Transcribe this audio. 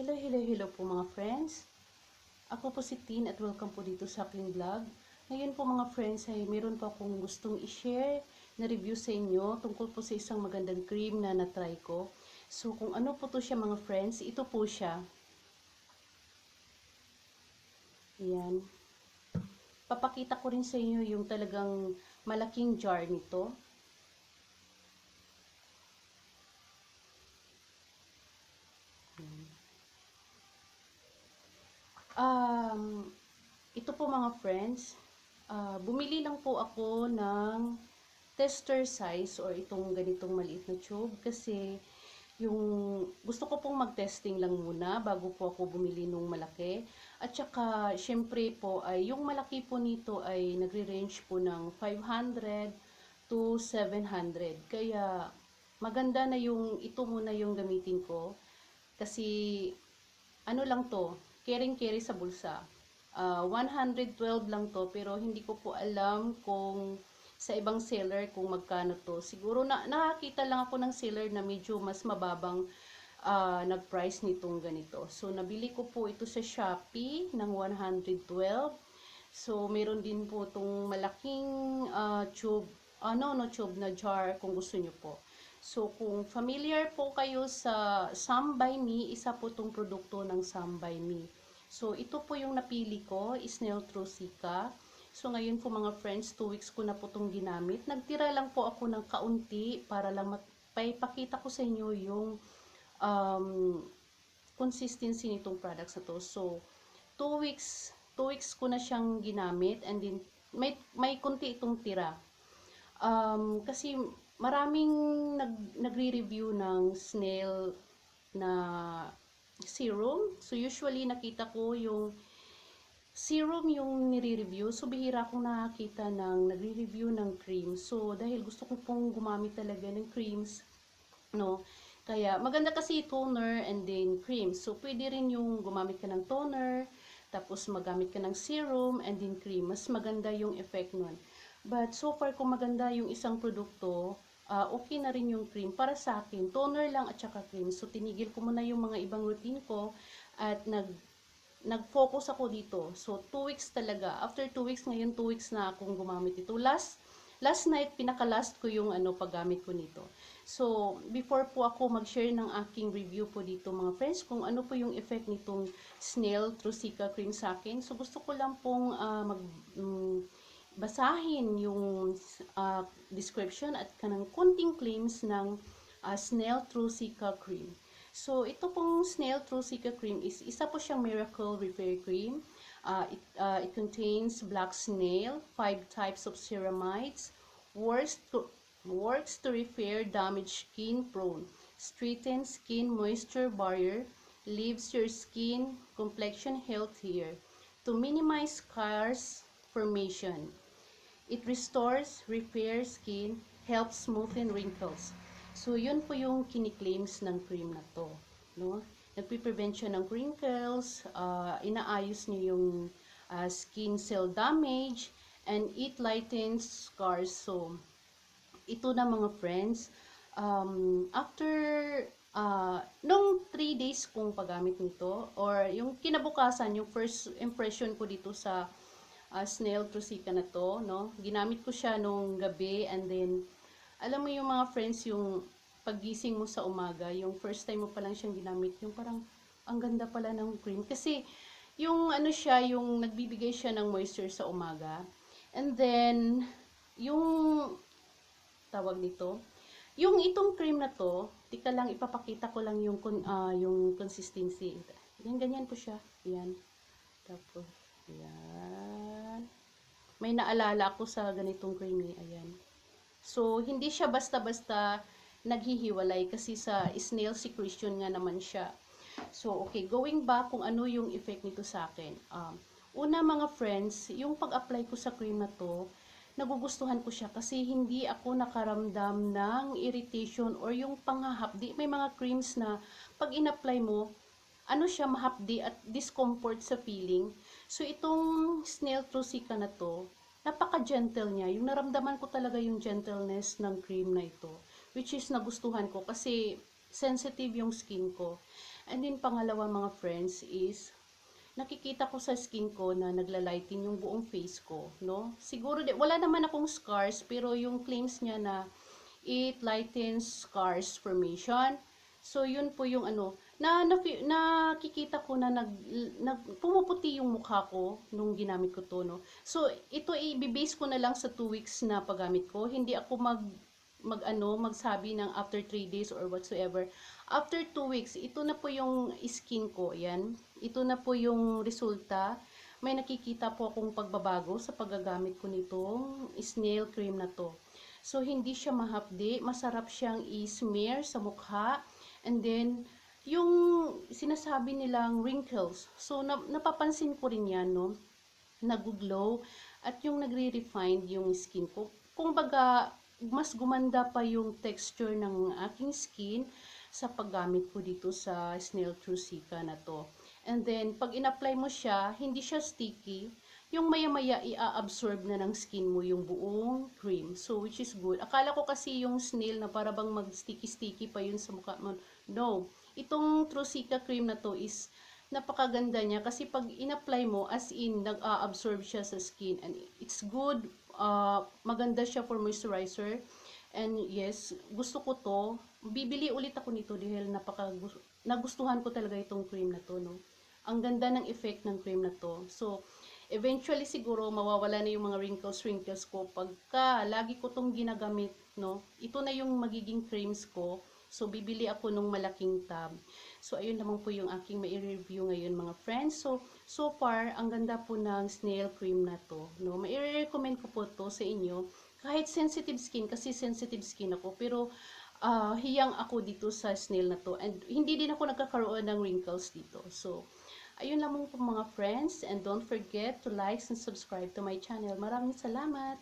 Hello po mga friends. Ako po si Tin at welcome po dito sa aking vlog. Ngayon po mga friends ay meron po akong gustong i-share na review sa inyo tungkol po sa isang magandang cream na na-try ko. So kung ano po to siya mga friends, ito po siya. Ayan. Papakita ko rin sa inyo yung talagang malaking jar nito. Ito po mga friends, bumili lang po ako ng tester size or itong ganitong maliit na tube kasi yung gusto ko pong mag-testing lang muna bago po ako bumili nung malaki. At saka syempre po ay yung malaki po nito ay nagre-range po ng 500 to 700. Kaya maganda na yung ito muna yung gamitin ko kasi ano lang to, carry sa bulsa. 112 lang to pero hindi ko po alam kung sa ibang seller kung magkano to. Siguro nakakita lang ako ng seller na medyo mas mababang nag-price nitong ganito. So nabili ko po ito sa Shopee ng 112. So meron din po itong malaking tube, tube na jar kung gusto nyo po. So kung familiar po kayo sa Some by Me, isa po itong produkto ng Some by Me. So, ito po yung napili ko, Snail Trusika. So, ngayon po mga friends, 2 weeks ko na po itong ginamit. Nagtira lang po ako ng kaunti para lang maipakita ko sa inyo yung consistency nitong products na to. So, 2 weeks ko na siyang ginamit and then may kunti itong tira. Kasi maraming nagre-review ng snail na serum. So, usually, nakita ko yung serum yung nire-review. So, bihira akong nakakita ng nagre-review ng cream. So, dahil gusto ko pong gumamit talaga ng creams, no? Kaya, maganda kasi toner and then cream. So, pwede rin yung gumamit ka ng toner, tapos magamit ka ng serum and then cream. Mas maganda yung effect nun. But, so far, kung maganda yung isang produkto, okay na rin yung cream. Para sa akin, toner lang at saka cream. So, tinigil ko muna yung mga ibang routine ko at nag-focus ako dito. So, 2 weeks talaga. After 2 weeks, ngayon 2 weeks na akong gumamit ito. Last night, pinaka-last ko yung paggamit ko nito. So, before po ako mag-share ng aking review po dito mga friends, kung ano po yung effect nitong Snail Trusika cream sa akin. So, gusto ko lang pong basahin yung description at kanang konting claims ng Snail Trusika cream. So, ito pong Snail Trusika cream is isa po siyang miracle repair cream. It contains black snail, 5 types of ceramides, works to repair damaged skin prone, strengthens skin moisture barrier, leaves your skin complexion healthier, to minimize scars formation. It restores, repairs skin, helps smoothen wrinkles. So, yun po yung kiniklaims ng cream na to. No? Nagpe-prevent siya ng wrinkles, inaayos niyo yung skin cell damage, and it lightens scars. So, ito na mga friends, after nung 3 days kong paggamit nito, or yung kinabukasan, yung first impression ko dito sa Snail Trusika na to, no? Ginamit ko siya nung gabi and then alam mo yung mga friends, yung paggising mo sa umaga, yung first time mo pa lang siyang ginamit, yung parang ang ganda pala ng cream. Kasi yung siya, yung nagbibigay siya ng moisture sa umaga. And then, yung tawag nito, yung itong cream na to, tika lang, ipapakita ko lang yung consistency. Yan, ganyan po siya. Yan. Tapos, yan. May naalala ako sa ganitong cream eh. Ayan. So, hindi siya basta-basta naghihiwalay kasi sa snail secretion nga naman siya. So, okay, going back kung ano yung effect nito sa akin. Una mga friends, yung pag-apply ko sa cream na to, nagugustuhan ko siya kasi hindi ako nakaramdam ng irritation or yung panghahapdi. May mga creams na pag in-apply mo, siya mahapdi at discomfort sa feeling. So, itong Snail Trusika na to, napaka-gentle niya. Yung naramdaman ko talaga yung gentleness ng cream na ito. Which is nagustuhan ko kasi sensitive yung skin ko. And then pangalawa mga friends is nakikita ko sa skin ko na naglalighten yung buong face ko, no? Siguro wala naman akong scars, pero yung claims niya na it lightens scars formation. So yun po yung ano, nakikita ko na pumuputi yung mukha ko nung ginamit ko to, no? So ito i-base ko na lang sa 2 weeks na paggamit ko. Hindi ako magsabi ng after 3 days or whatsoever. After 2 weeks, ito na po yung skin ko. Yan. Ito na po yung resulta. May nakikita po akong pagbabago sa paggagamit ko nitong snail cream na to. So, hindi siya mahapdi. Masarap siyang i-smear sa mukha. And then, yung sinasabi nilang wrinkles. So, napapansin ko rin yan, no? Nag-glow. At yung nagre-refine yung skin ko. Kung baga, mas gumanda pa yung texture ng aking skin sa paggamit ko dito sa Snail Trusika na to. And then, pag in-apply mo siya, hindi siya sticky. Yung maya-maya, i-absorb na ng skin mo yung buong cream. So, which is good. Akala ko kasi yung snail na para bang mag-sticky-sticky pa yun sa mukha mo. No. Itong Trusika cream na to is napakaganda niya kasi pag in-apply mo, as in, nag-absorb siya sa skin. And it's good. Maganda siya for moisturizer. And yes, gusto ko to. Bibili ulit ako nito dahil nagustuhan ko talaga itong cream na to, no? Ang ganda ng effect ng cream na to. So, eventually siguro mawawala na yung mga wrinkles ko pagka lagi ko tong ginagamit, no? Ito na yung magiging creams ko. So, bibili ako nung malaking tub. So, ayun naman po yung aking mai-review ngayon mga friends. So far, ang ganda po ng snail cream na to, no? Mai-recommend ko po to sa inyo. Kahit sensitive skin, kasi sensitive skin ako, pero hiyang ako dito sa snail na to. And hindi din ako nagkakaroon ng wrinkles dito. So, ayun lamang po mga friends. And don't forget to like and subscribe to my channel. Maraming salamat!